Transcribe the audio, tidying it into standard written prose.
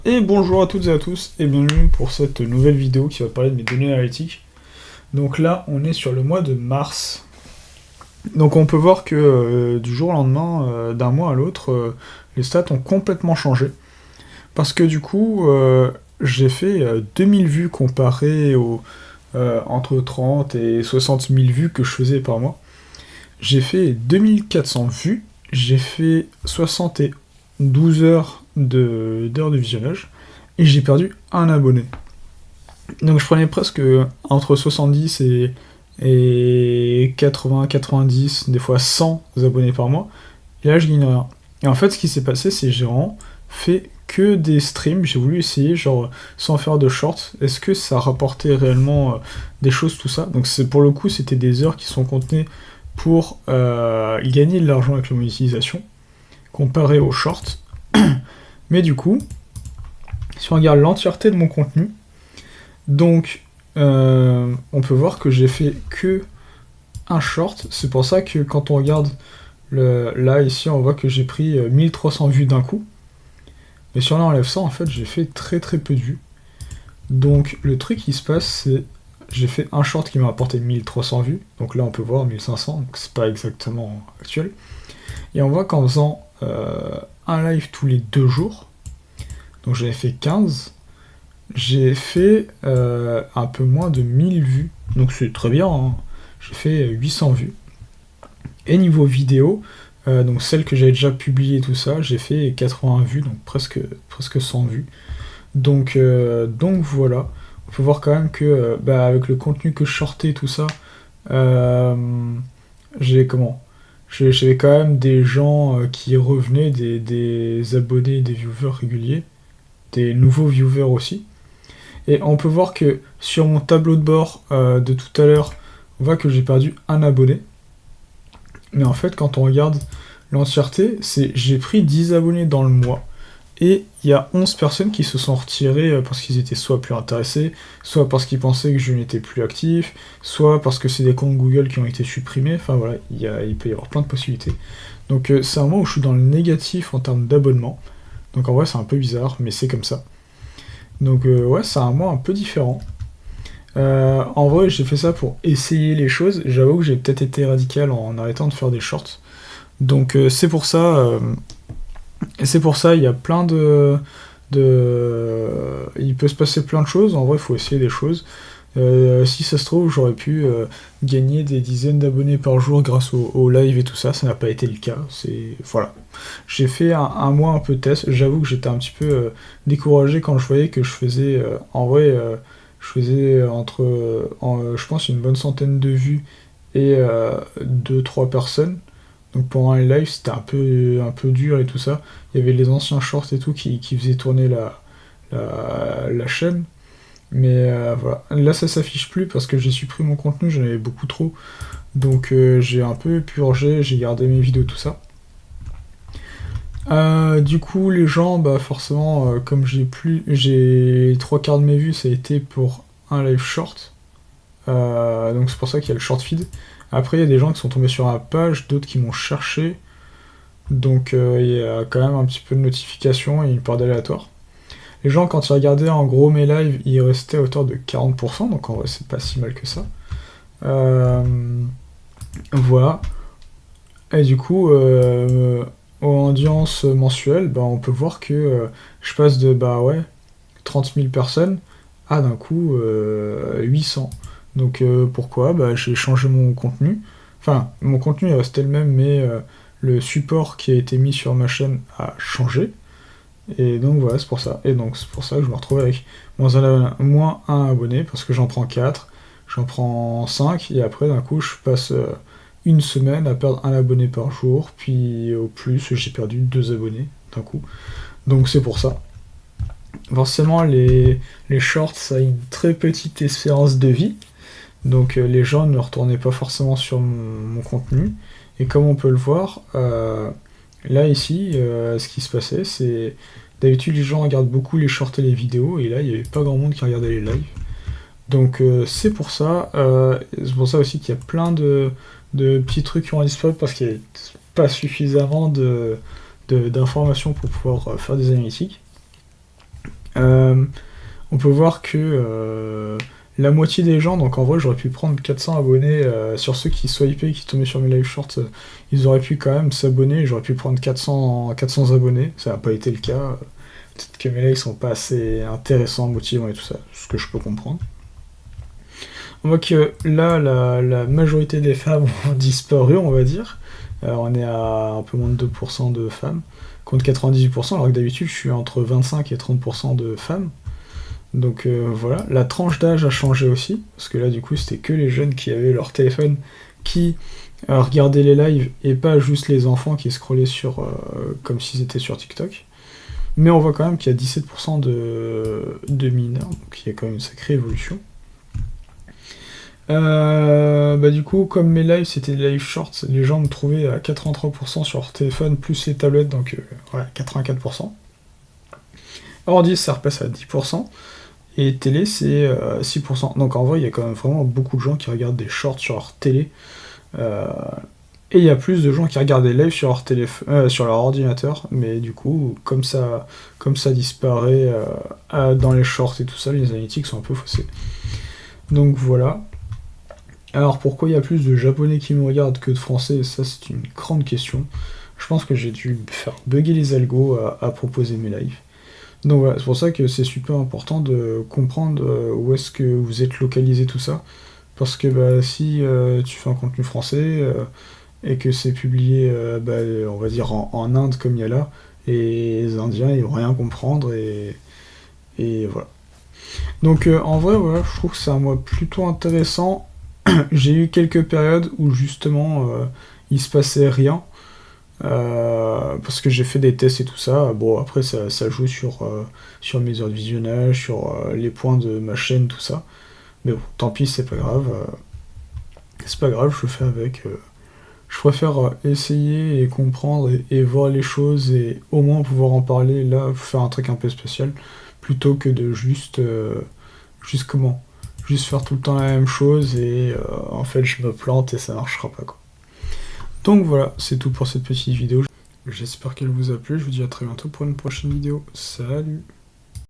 Et bonjour à toutes et à tous et bienvenue pour cette nouvelle vidéo qui va parler de mes données analytiques. Donc là on est sur le mois de mars. Donc on peut voir que du jour au lendemain, d'un mois à l'autre, les stats ont complètement changé. Parce que du coup j'ai fait 2000 vues comparé aux entre 30 et 60 000 vues que je faisais par mois. J'ai fait 2400 vues, j'ai fait 72 heures d'heures de visionnage et j'ai perdu un abonné. Donc je prenais presque entre 70 et 80, 90, des fois 100 abonnés par mois. Et là je gagne rien. Et en fait ce qui s'est passé c'est que j'ai vraiment fait que des streams, j'ai voulu essayer genre sans faire de shorts, est-ce que ça rapportait réellement des choses tout ça. Donc c'est pour le coup c'était des heures qui sont contenues pour gagner de l'argent avec la monétisation, comparé aux shorts. Mais du coup, si on regarde l'entièreté de mon contenu, donc on peut voir que j'ai fait que un short. C'est pour ça que quand on regarde là ici, on voit que j'ai pris 1300 vues d'un coup. Mais si on enlève ça, en fait, j'ai fait très très peu de vues. Donc le truc qui se passe, c'est j'ai fait un short qui m'a apporté 1300 vues. Donc là, on peut voir 1500, donc c'est pas exactement actuel. Et on voit qu'en faisant un live tous les 2 jours, donc j'avais fait 15, j'ai fait un peu moins de 1000 vues. Donc c'est très bien, hein. J'ai fait 800 vues. Et niveau vidéo, donc celle que j'avais déjà publiée et tout ça, j'ai fait 80 vues, donc presque 100 vues. Donc voilà, on peut voir quand même que avec le contenu que je sortais et tout ça, euh, j'avais quand même des gens qui revenaient, des abonnés, des viewers réguliers, des nouveaux viewers aussi. Et on peut voir que sur mon tableau de bord de tout à l'heure, on voit que j'ai perdu un abonné. Mais en fait, quand on regarde l'entièreté, c'est j'ai pris 10 abonnés dans le mois. Et il y a 11 personnes qui se sont retirées parce qu'ils étaient soit plus intéressés, soit parce qu'ils pensaient que je n'étais plus actif, soit parce que c'est des comptes Google qui ont été supprimés. Enfin voilà, il peut y avoir plein de possibilités. Donc c'est un mois où je suis dans le négatif en termes d'abonnement. Donc en vrai c'est un peu bizarre, mais c'est comme ça. Donc ouais, c'est un mois un peu différent. En vrai, j'ai fait ça pour essayer les choses. J'avoue que j'ai peut-être été radical en arrêtant de faire des shorts. Donc c'est pour ça. Il y a plein il peut se passer plein de choses. En vrai, il faut essayer des choses. Si ça se trouve, j'aurais pu gagner des dizaines d'abonnés par jour grâce au live et tout ça. Ça n'a pas été le cas. Voilà. J'ai fait un mois un peu test. J'avoue que j'étais un petit peu découragé quand je voyais que je faisais, en vrai, je faisais je pense, une bonne centaine de vues et 2-3 personnes. Donc pendant les lives, c'était un peu dur et tout ça. Il y avait les anciens shorts et tout qui faisaient tourner la chaîne. Mais voilà. Là, ça s'affiche plus parce que j'ai supprimé mon contenu, j'en avais beaucoup trop. Donc j'ai un peu purgé, j'ai gardé mes vidéos, tout ça. Du coup, les gens, bah forcément, comme j'ai 3 quarts de mes vues, ça a été pour un live short. Donc c'est pour ça qu'il y a le short feed. Après, il y a des gens qui sont tombés sur la page, d'autres qui m'ont cherché. Donc il y a quand même un petit peu de notification et une part d'aléatoire. Les gens, quand ils regardaient en gros mes lives, ils restaient à hauteur de 40%, donc en vrai, c'est pas si mal que ça. Euh, voilà. Et du coup, aux audiences mensuelles, bah, on peut voir que je passe de 30 000 personnes à d'un coup 800. Donc pourquoi j'ai changé mon contenu. Enfin, mon contenu est resté le même, mais le support qui a été mis sur ma chaîne a changé. Et donc voilà, c'est pour ça. Et donc c'est pour ça que je me retrouve avec moins un abonné, parce que j'en prends 4, j'en prends 5, et après d'un coup je passe une semaine à perdre un abonné par jour, puis au plus j'ai perdu 2 abonnés d'un coup. Donc c'est pour ça. Forcément les shorts, ça a une très petite espérance de vie, donc les gens ne retournaient pas forcément sur mon contenu. Et comme on peut le voir, là ici, ce qui se passait, c'est d'habitude les gens regardent beaucoup les shorts et les vidéos, et là il n'y avait pas grand monde qui regardait les lives. Donc c'est pour ça aussi qu'il y a plein de petits trucs qui ont disparu parce qu'il n'y avait pas suffisamment d'informations pour pouvoir faire des analytiques. on peut voir que la moitié des gens, donc en vrai j'aurais pu prendre 400 abonnés sur ceux qui swipaient, qui tombaient sur mes live shorts, ils auraient pu quand même s'abonner, j'aurais pu prendre 400 abonnés, ça n'a pas été le cas. Peut-être que mes lives sont pas assez intéressants, motivants et tout ça, ce que je peux comprendre. On voit que là, la majorité des femmes ont disparu, on va dire. On est à un peu moins de 2% de femmes, contre 98%, alors que d'habitude je suis entre 25 et 30% de femmes. Donc voilà, la tranche d'âge a changé aussi, parce que là du coup c'était que les jeunes qui avaient leur téléphone qui regardaient les lives, et pas juste les enfants qui scrollaient sur comme s'ils étaient sur TikTok. Mais on voit quand même qu'il y a 17% de mineurs, donc il y a quand même une sacrée évolution. Du coup, comme mes lives c'était des lives shorts, les gens me trouvaient à 83% sur leur téléphone plus les tablettes, donc ouais, 84%. Ordi ça repasse à 10%, et télé c'est 6%. Donc en vrai il y a quand même vraiment beaucoup de gens qui regardent des shorts sur leur télé, et il y a plus de gens qui regardent des lives sur leur ordinateur, mais du coup comme ça disparaît dans les shorts et tout ça, les analytics sont un peu faussés. Donc voilà. Alors pourquoi il y a plus de japonais qui me regardent que de français, ça c'est une grande question. Je pense que j'ai dû faire bugger les algos à proposer mes lives. Donc voilà, c'est pour ça que c'est super important de comprendre où est-ce que vous êtes localisé tout ça. Parce que si tu fais un contenu français et que c'est publié, on va dire en Inde comme il y a là, et les Indiens ils vont rien comprendre et voilà. Donc en vrai, voilà, je trouve que c'est un mois plutôt intéressant. J'ai eu quelques périodes où justement il se passait rien. Parce que j'ai fait des tests et tout ça. Bon, après, ça joue sur mes heures de visionnage, sur les points de ma chaîne, tout ça. Mais bon, tant pis, c'est pas grave. C'est pas grave, je le fais avec. Je préfère essayer et comprendre et voir les choses et au moins pouvoir en parler, là, faire un truc un peu spécial, plutôt que de juste faire tout le temps la même chose et en fait, je me plante et ça marchera pas, quoi. Donc voilà, c'est tout pour cette petite vidéo. J'espère qu'elle vous a plu, je vous dis à très bientôt pour une prochaine vidéo. Salut!